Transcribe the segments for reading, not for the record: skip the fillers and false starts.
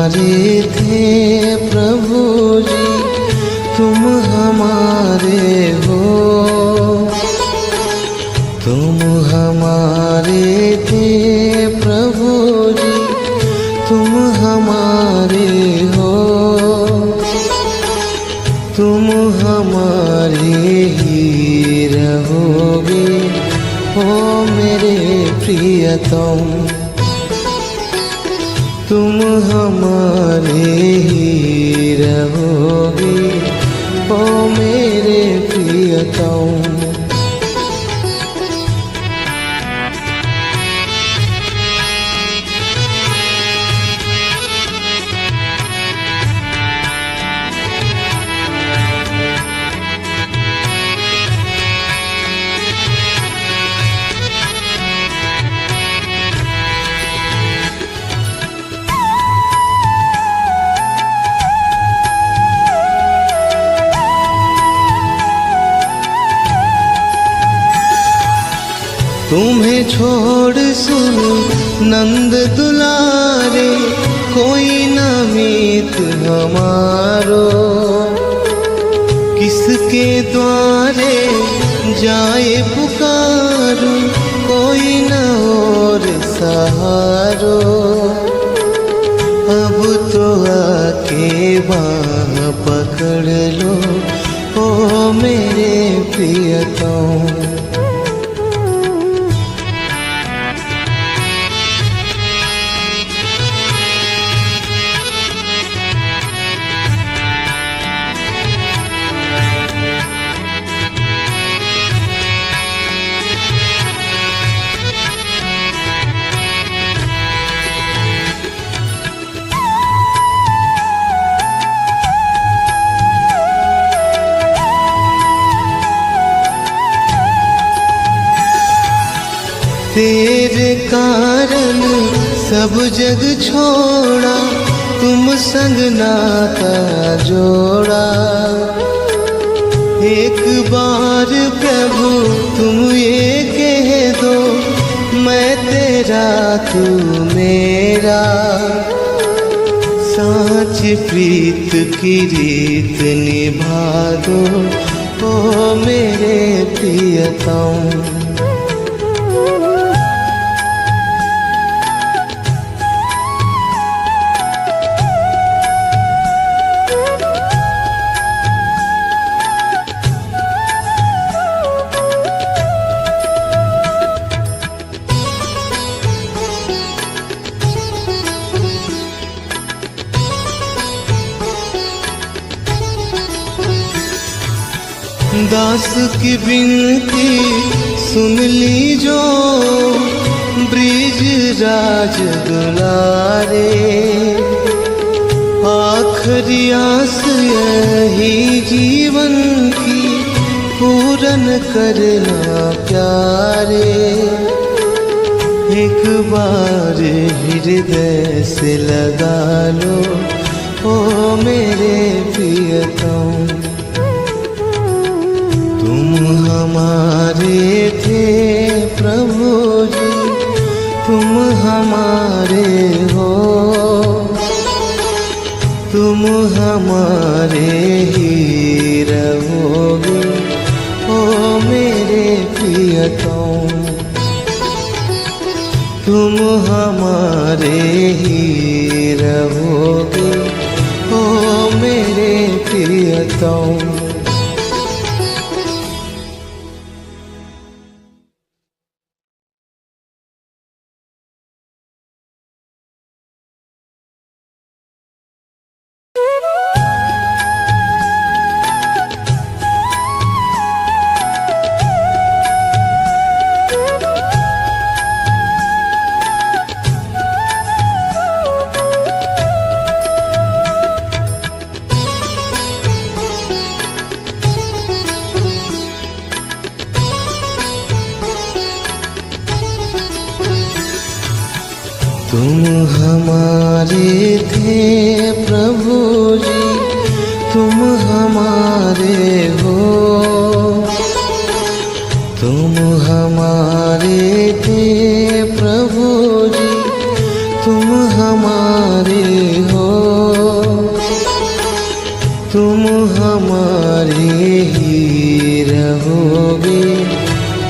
हमारे थे प्रभु जी, तुम हमारे हो। तुम हमारे थे प्रभु जी, तुम हमारे हो। तुम हमारे ही रहोगे ओ मेरे प्रियतम। तुम हमारे ही रहोगे ओ मेरे प्रियतम। तुम्हें छोड़ सुन नंद दुलारे, कोई न मीत हमारो। किसके द्वारे जाए पुकारो, कोई न और सहारो। अब तो आके बाह पकड़ लो ओ मेरे प्रियतम। तेरे कारण सब जग छोड़ा, तुम संग नाता जोड़ा। एक बार प्रभु तुम ये कह दो, मैं तेरा तू मेरा। साच प्रीत की रीत निभा दो ओ मेरे प्रियतम। दास की विनती सुन ली जो, ब्रिज राज दुलारे। आखिरी आस यही जीवन की, पूरन करना प्यारे। एक बार हृदय से लगा लो ओ मेरे प्रियतम। तुम हमारे थे प्रभु जी, तुम हमारे हो। तुम हमारे ही रहोगे ओ मेरे प्रियतम। तुम हमारे ही रहोगे ओ मेरे प्रियतम। तुम हमारे थे प्रभु जी, तुम हमारे हो। तुम हमारे थे प्रभु जी, तुम हमारे हो। तुम हमारे ही रहोगे,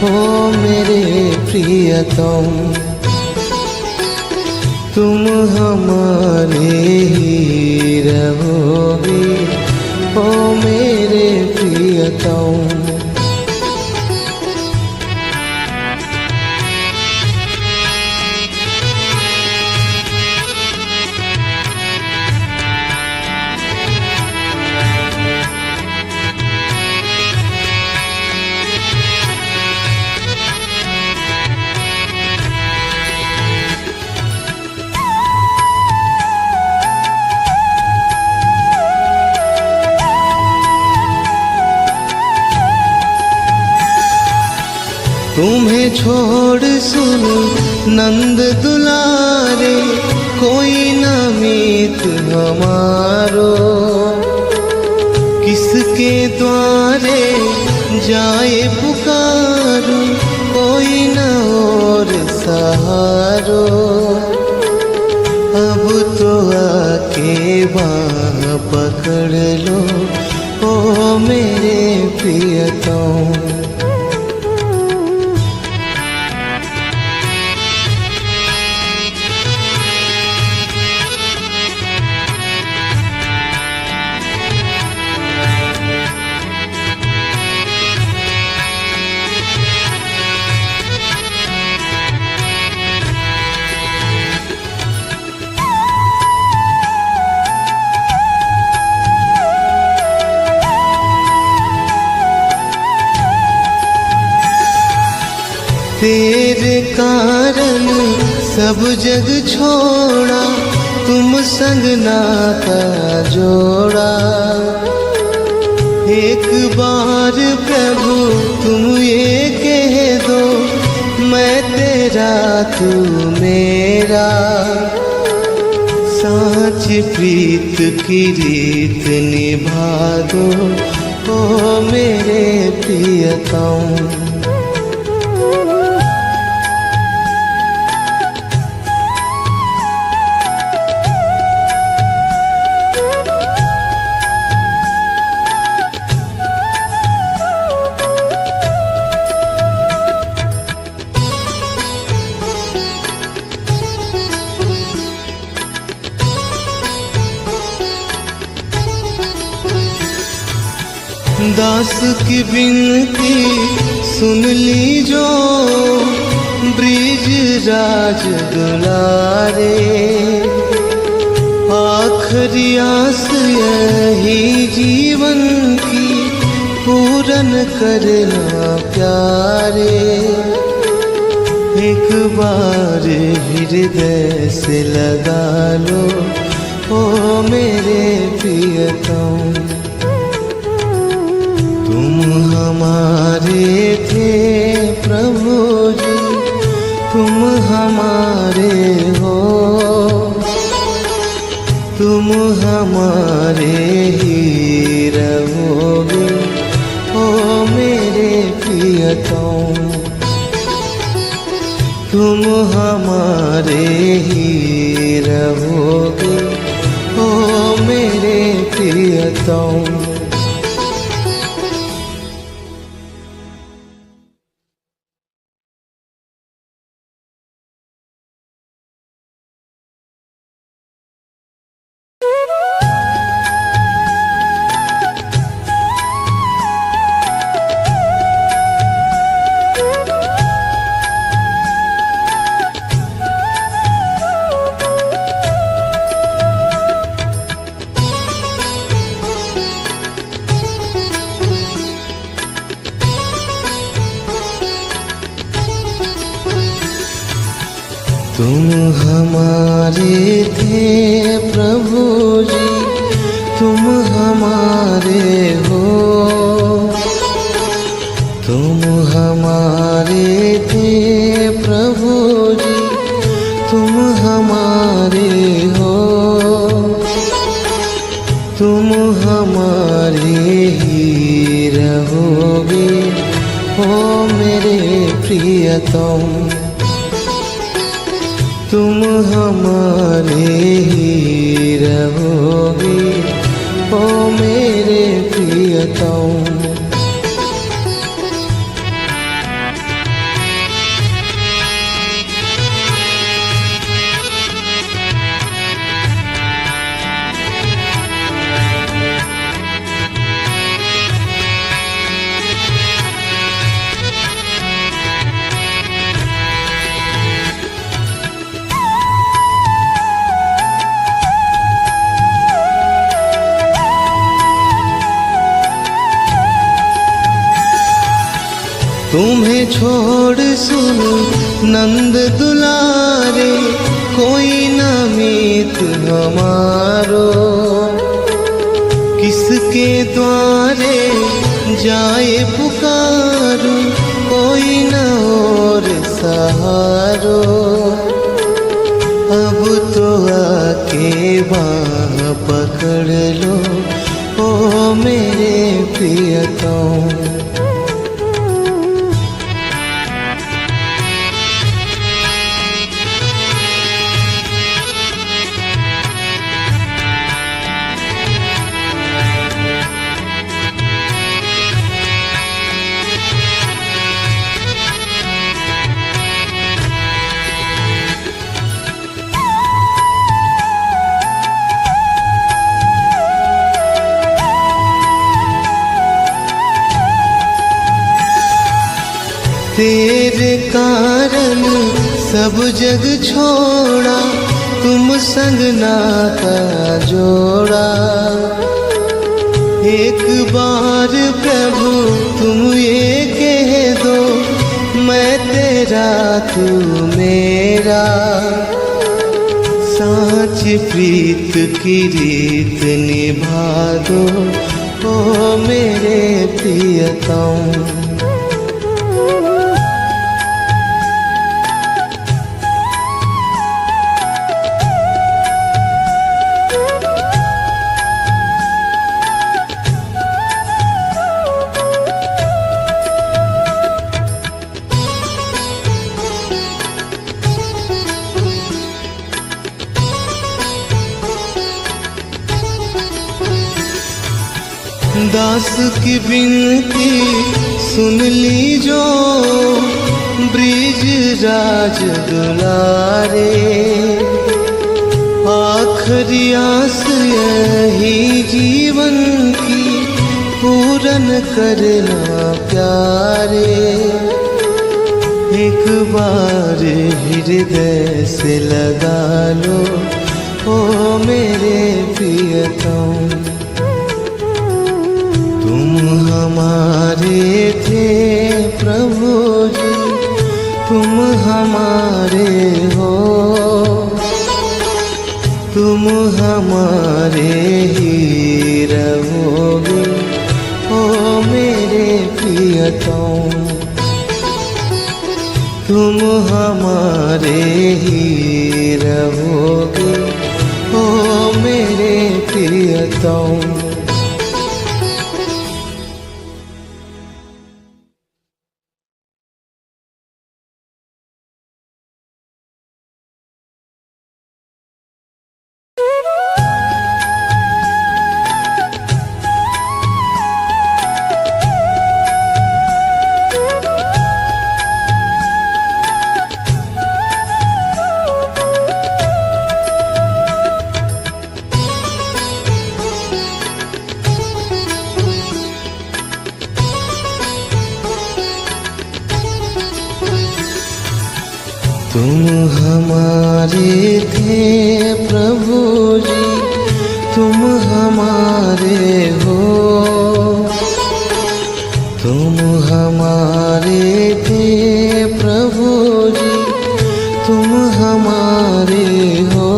ओ मेरे प्रियतम। तुम हमारे ही रहोगे, ओ मेरे प्रियतम। तुम्हें छोड़ सुन नंद दुलारे, कोई न मीत हमारो। किसके द्वारे जाए पुकारो, कोई न और सहारो। अब तो आके बाँह पकड़ लो, ओ मेरे प्रियतम। तेरे कारण सब जग छोड़ा, तुम संग नाता जोड़ा। एक बार प्रभु तुम ये कह दो, मैं तेरा तू मेरा। साँच प्रीत की रीत निभा दो, ओ मेरे प्रियतम। दास की विनती सुन ली जो, ब्रिज राज दुलारे। आखिरी आस यही जीवन की, पूरन करना प्यारे। एक बार हृदय से लगा लो, ओ मेरे प्रियतम। तुम हमारे थे प्रभु जी, तुम हमारे हो। तुम हमारे ही रहोगे, ओ मेरे प्रियतम। तुम हमारे ही रहोगे, ओ मेरे प्रियतम। तुम हमारे थे प्रभु जी, तुम हमारे हो। तुम हमारे थे प्रभु जी, तुम हमारे हो। तुम हमारे ही रहोगे, ओ मेरे प्रियतम। तुम हमारे ही रहोगे, ओ मेरे प्रियतम। तुम्हें छोड़ सुन नंद दुलारे, कोई न मीत हमारो। किसके द्वारे जाए पुकारो, कोई न और सहारो। अब तो आके बाह पकड़ लो ओ मेरे प्रियतम। तेरे कारण सब जग छोड़ा, तुम संग नाता जोड़ा। एक बार प्रभु तुम ये कह दो, मैं तेरा तू मेरा। साच प्रीत की रीत निभा दो ओ मेरे प्रियतम। दास की विनती सुन ली जो, ब्रिज राज दुलारे। आखिरी आस यही जीवन की, पूरन करना प्यारे। एक बार हृदय से लगा लो ओ मेरे प्रियतम। तुम हमारे थे प्रभु जी, तुम हमारे हो। तुम हमारे ही रहोगे ओ मेरे प्रियतम। तुम हमारे ही रहोगे ओ मेरे प्रियतम। तुम हमारे थे प्रभु जी, तुम हमारे हो। तुम हमारे थे प्रभु जी, तुम हमारे हो।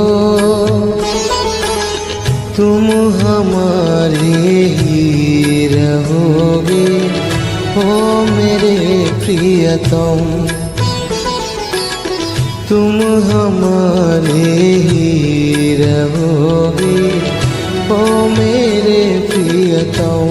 तुम हमारे ही रहोगे ओ मेरे प्रियतम। तुम हमारे ही रहोगे ओ मेरे प्रियतम।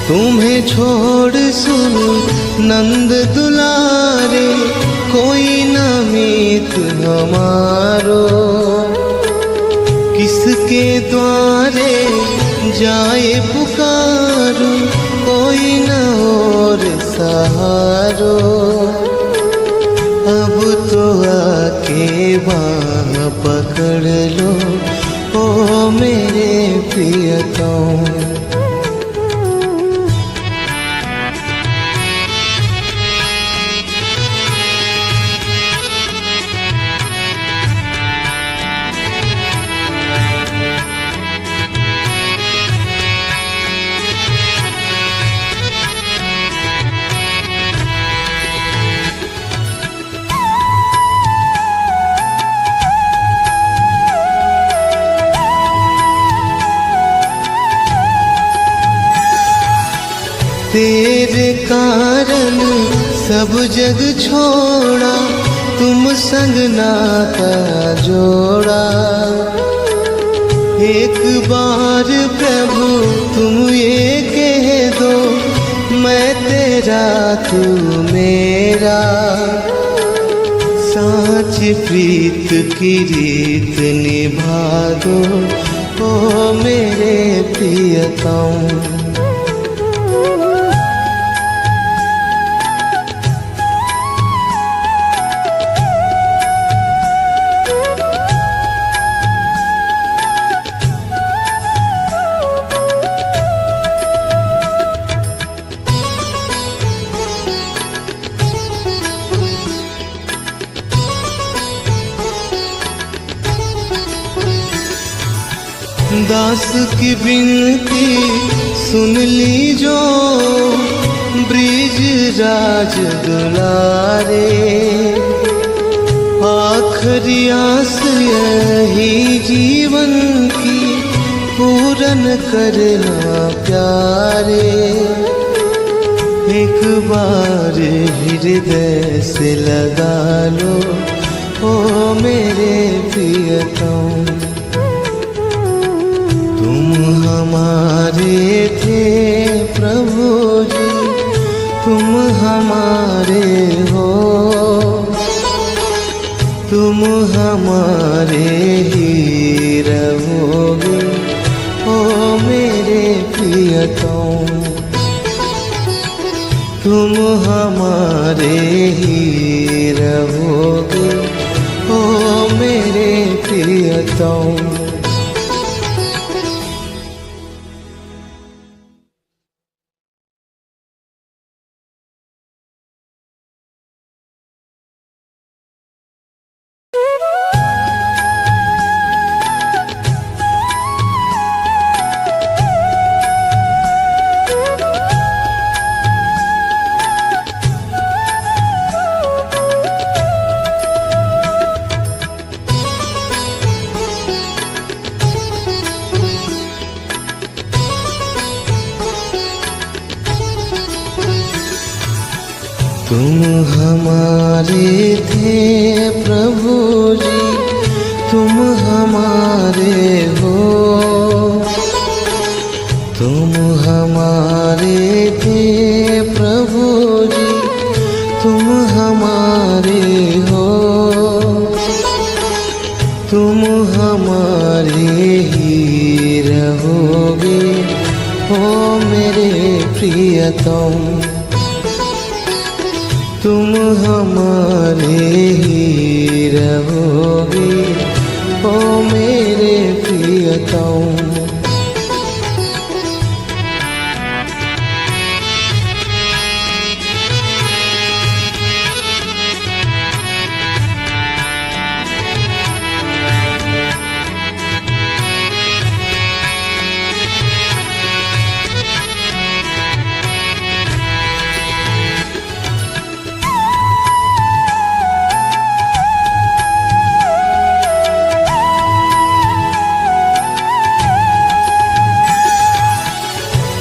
तुम्हें छोड़ सुन नंद दुलारे, कोई न मीत हमारो। किसके द्वारे जाए पुकारो, कोई न और सहारो। अब तो आके बाँह पकड़ लो, ओ मेरे प्रियतम। तेरे कारण सब जग छोड़ा, तुम संग नाता जोड़ा। एक बार प्रभु तुम ये कह दो, मैं तेरा तू मेरा। साँच प्रीत की रीत निभा दो, ओ मेरे प्रियतम। दास की विनती सुन ली जो, ब्रिज राज दुलारे। आखिरी आस यही जीवन की, पूरन करना प्यारे। एक बार हृदय से लगा लो, ओ मेरे प्रियतम। तुम हमारे थे प्रभु जी, तुम हमारे हो। तुम हमारे ही रहोगे, ओ मेरे प्रियतम। तुम हमारे ही रहोगे, ओ मेरे प्रियतम। तुम हमारे थे प्रभु जी, तुम हमारे हो। तुम हमारे थे प्रभु जी, तुम हमारे हो। तुम हमारे ही रहोगे, ओ मेरे प्रियतम। तुम हमारे ही रहोगे, ओ मेरे प्रियतम।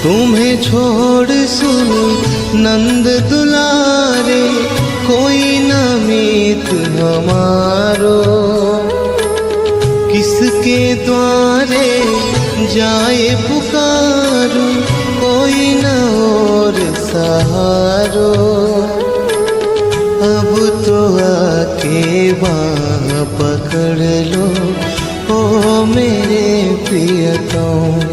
तुम्हें छोड़ सुन नंद दुलारे, कोई न मीत हमारो। किसके द्वारे जाए पुकारो, कोई न और सहारो। अब तो आके बाँह पकड़ लो ओ मेरे प्रियतम।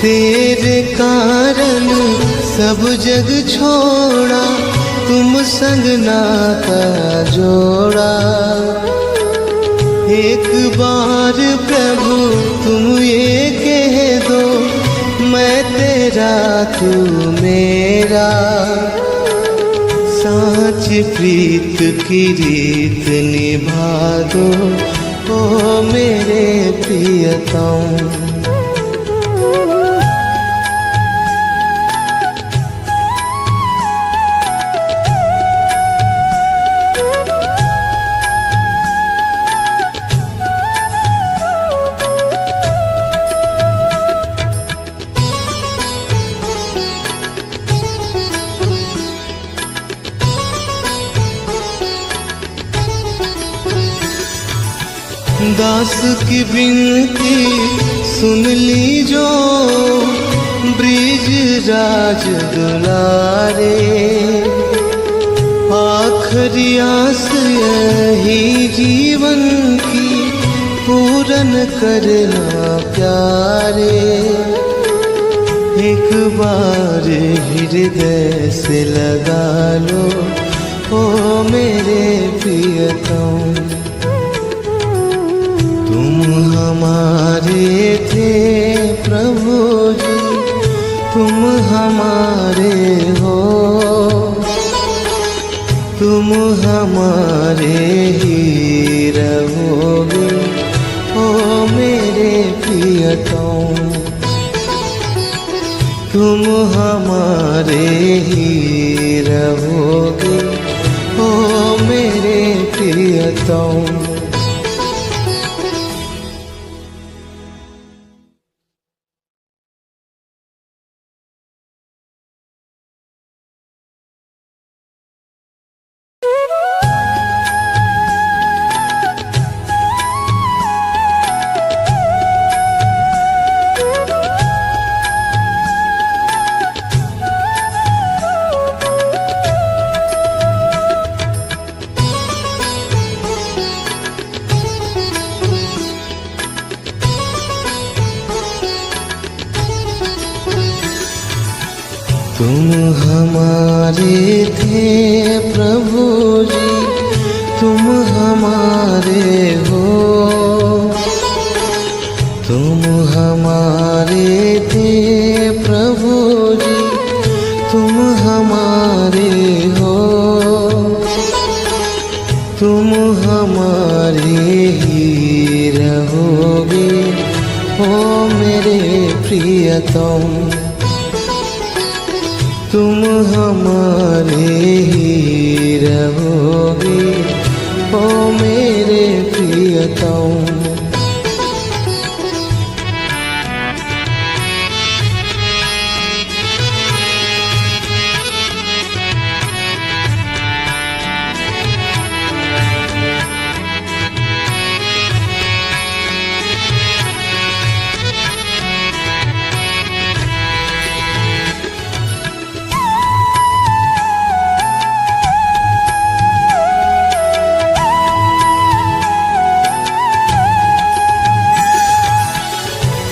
तेरे कारण सब जग छोड़ा, तुम संग नाता जोड़ा। एक बार प्रभु तुम ये कह दो, मैं तेरा तू मेरा। साँच प्रीत की रीत निभा दो ओ मेरे प्रियतम। दास की विनती सुन ली जो, ब्रिज राज दुलारे। आखिरी आस यही जीवन की, पूरन करना प्यारे। एक बार हृदय से लगा लो ओ मेरे प्रियतम। तुम हमारे थे प्रभु जी, तुम हमारे हो। तुम हमारे ही रहोगे ओ मेरे प्रियतम। तुम हमारे ही रहोगे ओ मेरे प्रियतम। तुम हमारे थे प्रभु जी, तुम हमारे हो। तुम हमारे थे प्रभु जी, तुम हमारे हो। तुम हमारे ही रहोगे ओ मेरे प्रियतम। तुम हमारे ही रहोगे ओ मेरे प्रियतम।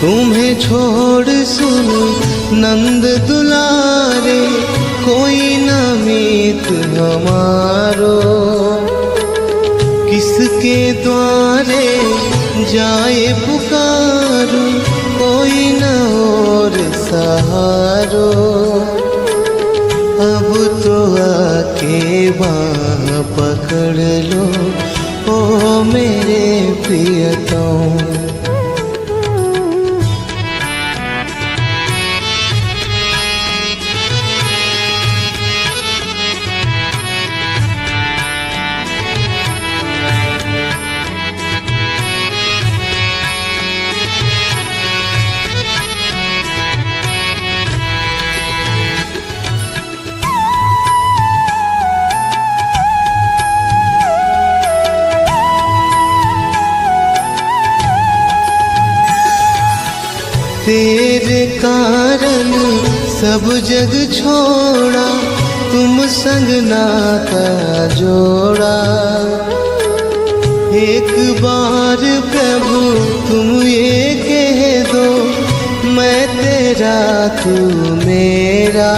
तुम्हें छोड़ सुन नंद दुलारे, कोई न मीत हमारो। किसके द्वारे जाए पुकारो, कोई न और सहारो। अब तो आके बाँह पकड़ लो ओ मेरे प्रियतम। तेरे कारण सब जग छोड़ा, तुम संग नाता जोड़ा। एक बार प्रभु तुम ये कह दो, मैं तेरा तू मेरा।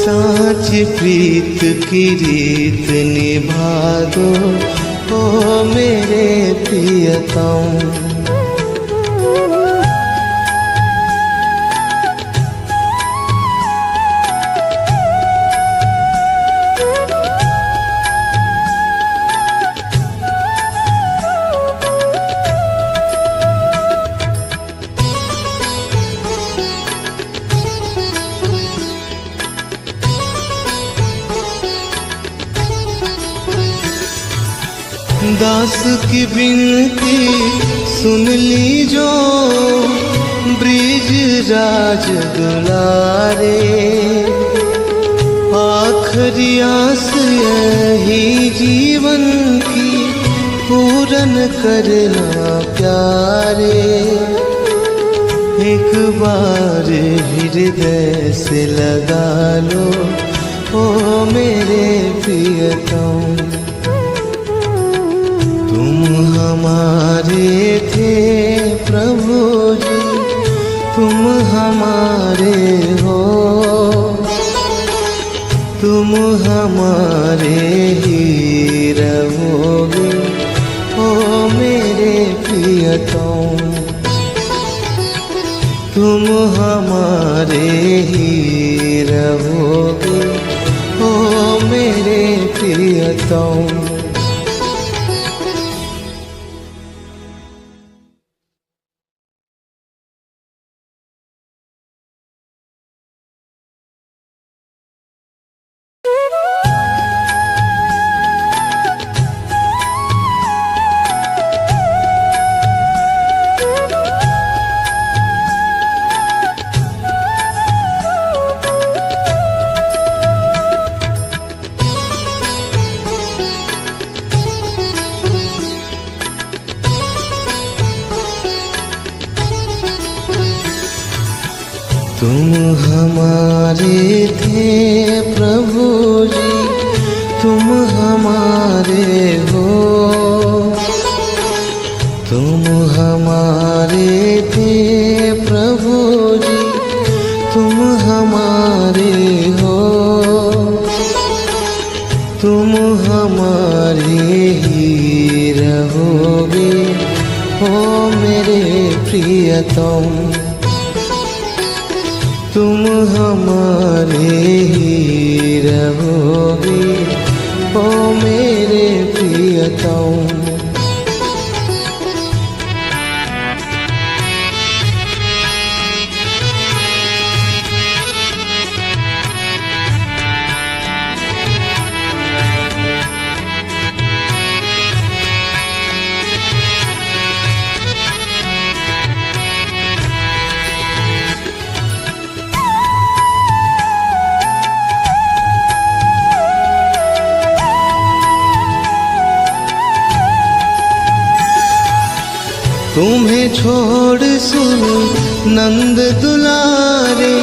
साँच प्रीत की रीत निभा दो, ओ मेरे प्रियतम। दास की विनती सुन ली जो, ब्रिज राज दुलारे। आखिरी आस यही जीवन की, पूरन करना प्यारे। एक बार हृदय से लगा लो, ओ मेरे प्रियतम। तुम हमारे थे प्रभु जी, तुम हमारे हो। तुम हमारे ही रहोगे, ओ मेरे प्रियतम। तुम हमारे ही रहोगे, ओ मेरे प्रियतम। तुम हमारे थे प्रभु जी, तुम हमारे हो। तुम हमारे थे प्रभु जी, तुम हमारे हो। तुम हमारे ही रहोगे, ओ मेरे प्रियतम। तुम हमारे ही रहोगे, ओ मेरे प्रियतम। तुम्हें छोड़ सुन नंद दुलारे,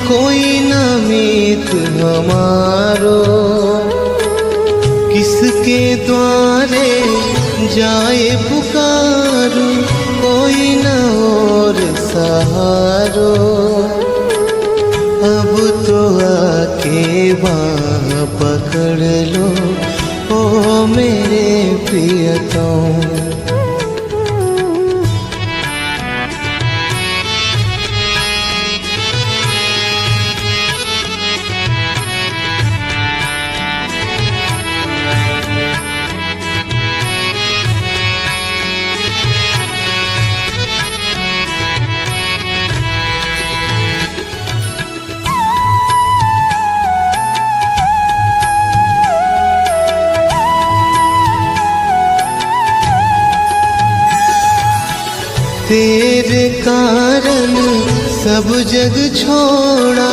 कोई न मीत हमारो। किसके द्वारे जाए पुकारो, कोई न और सहारो। अब तो आके बाँह पकड़ लो, ओ मेरे प्रियतम। तेरे कारण सब जग छोड़ा,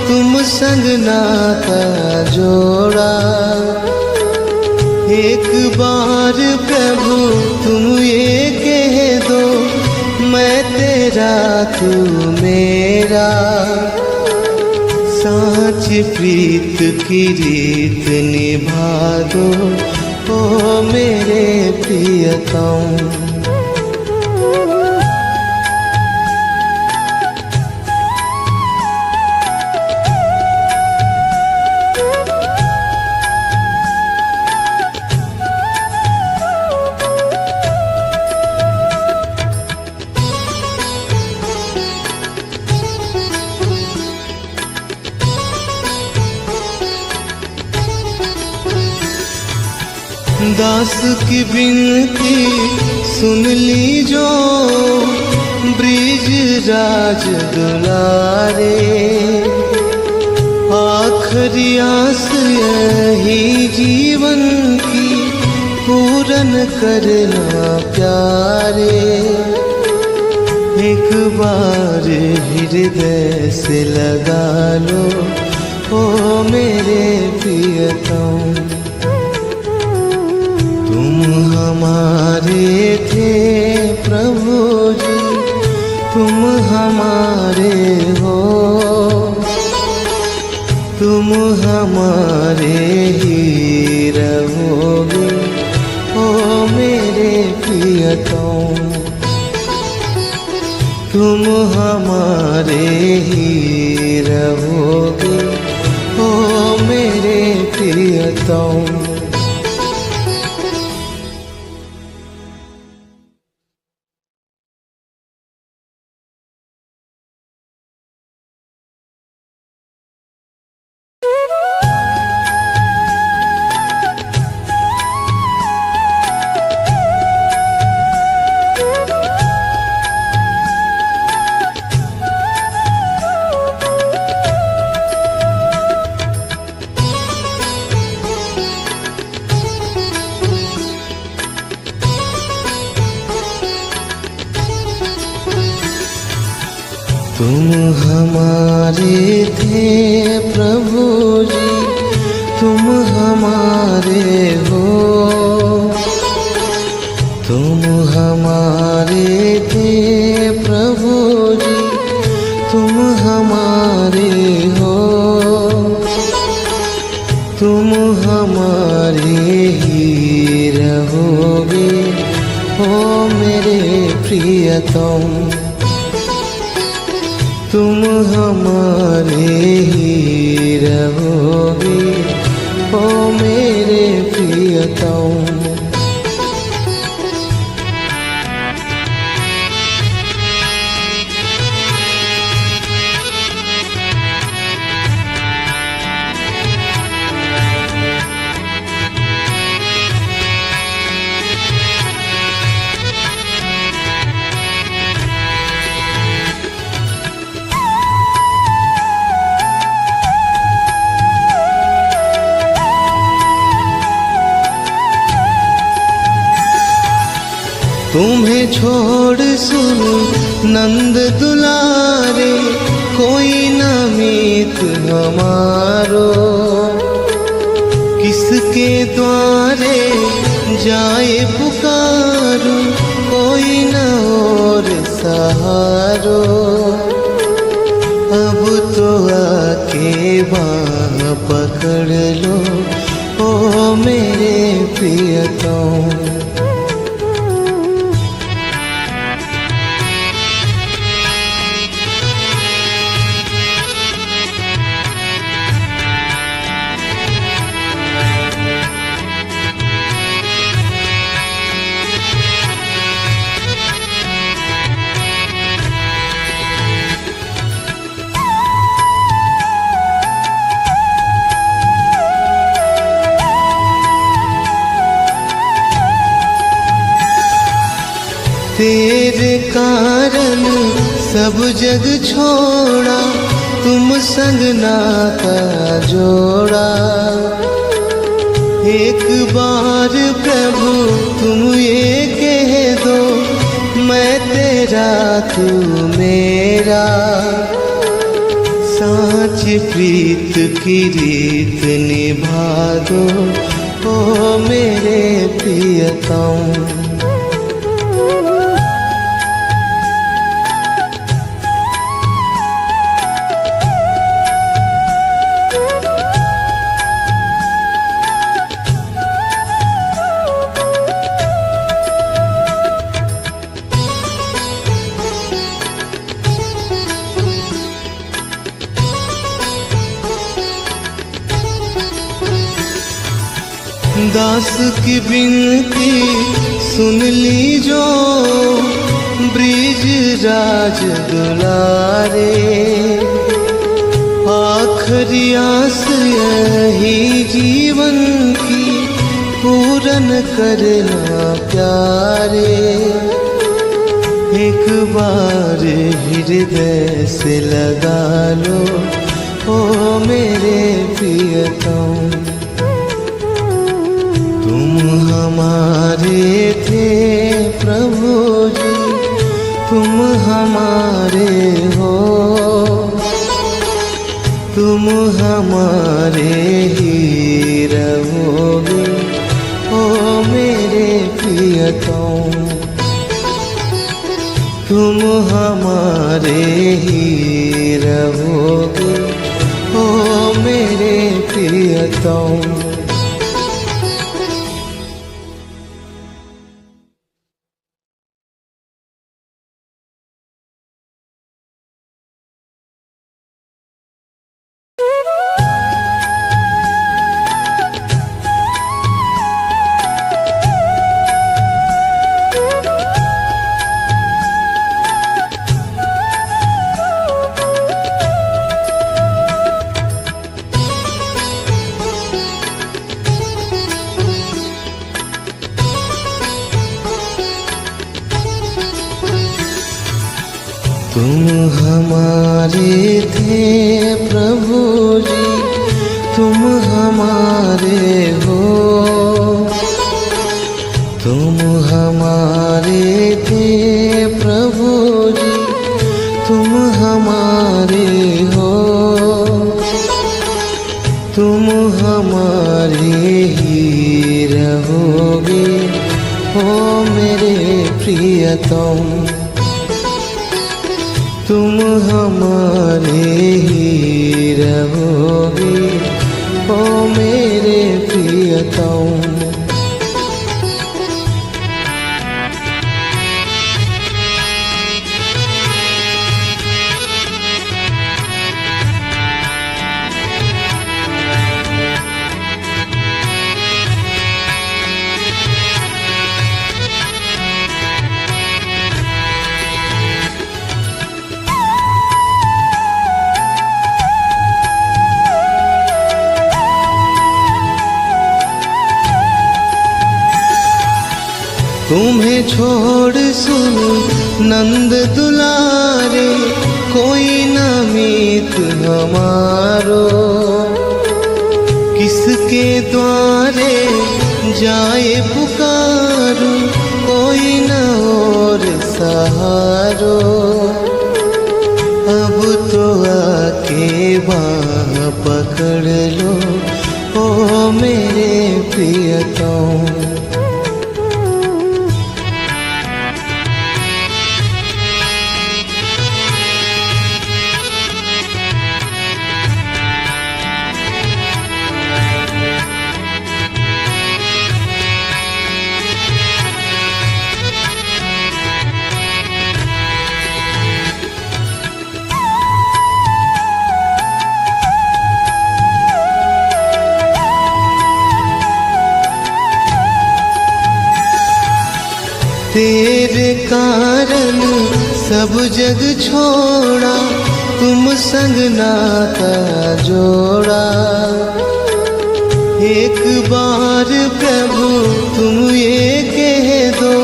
तुम संग नाता जोड़ा। एक बार प्रभु तुम ये कह दो, मैं तेरा तू मेरा, साँच प्रीत की रीत निभा दो ओ मेरे प्रियतम। दास की विनती सुन ली जो, ब्रिज राज दुलारे, आखिरी आस यही जीवन की पूरन करना प्यारे। एक बार हृदय से लगा लो ओ मेरे प्रियतम। तुम हमारे थे प्रभु जी, तुम हमारे हो, तुम हमारे ही रहोगे ओ मेरे प्रियतम। तुम हमारे ही रहोगे ओ मेरे प्रियतम। तुम हमारे थे प्रभु जी, तुम हमारे हो, तुम हमारे थे प्रभु जी, तुम हमारे हो, तुम हमारे ही रहोगे ओ मेरे प्रियतम। तुम हमारे ही रहोगे ओ मेरे प्रियतम। तुम्हें छोड़ सुन नंद दुलारे, कोई न मीत हमारो, किसके द्वारे जाए पुकारो, कोई न और सहारो। अब तो आके बाँह पकड़ लो ओ मेरे प्रियतम। तेरे कारण सब जग छोड़ा, तुम संग नाता जोड़ा। एक बार प्रभु तुम ये कह दो, मैं तेरा तू मेरा, साँच प्रीत की रीत निभा दो ओ मेरे प्रियतम। दास की विनती सुन लीजो, ब्रिज राज दुलारे। आखिरी आस यही जीवन की, पूरन करना प्यारे। एक बार हृदय से लगा लो, ओ मेरे प्रियतम। तुम हमारे थे प्रभु जी, तुम हमारे हो, तुम हमारे ही रहोगे, ओ मेरे प्रियतम। तुम हमारे ही रहोगे, ओ मेरे प्रियतम। तुम हमारे थे प्रभु जी, तुम हमारे हो, तुम हमारे थे प्रभु जी, तुम हमारे हो, तुम हमारे ही रहोगे, ओ मेरे प्रियतम। तुम हमारे ही रहोगे, ओ मेरे प्रियतम। तुम्हें छोड़ सुन नंद दुलारे, कोई न मीत हमारो। किसके द्वारे जाए पुकारो, कोई न और सहारो। अब तो आके बाँह पकड़ लो, ओ मेरे प्रियतम। तेरे कारण सब जग छोड़ा, तुम संग नाता जोड़ा। एक बार प्रभु तुम ये कह दो,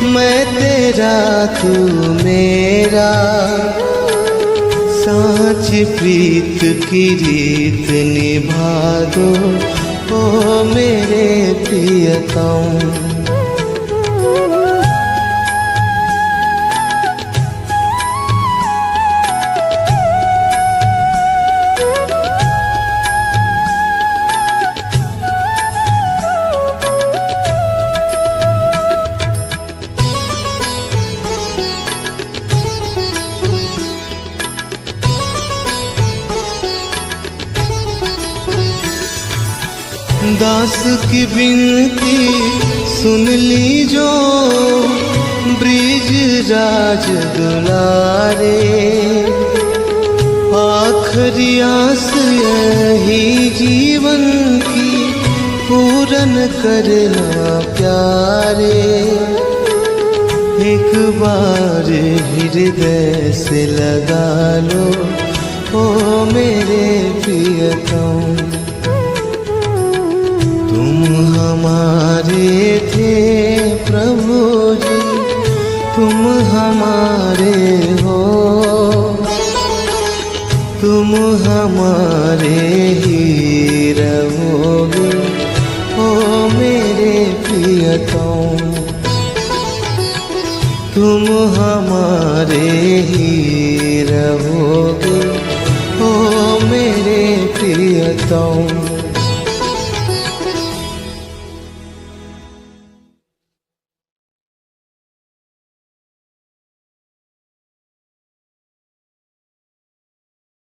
मैं तेरा तू मेरा। साँच प्रीत की रीत निभा दो, ओ मेरे प्रियतम। दास की विनती सुन लीजो, ब्रिज राज दुलारे। आखिरी आस यही जीवन की, पूरा पूरन करना प्यारे, एक बार हृदय से लगा लो ओ मेरे प्रियतम। तुम हमारे थे प्रभु जी, तुम हमारे हो, तुम हमारे ही रहोगे ओ मेरे प्रियतम। तुम हमारे ही रहोगे ओ मेरे प्रियतम।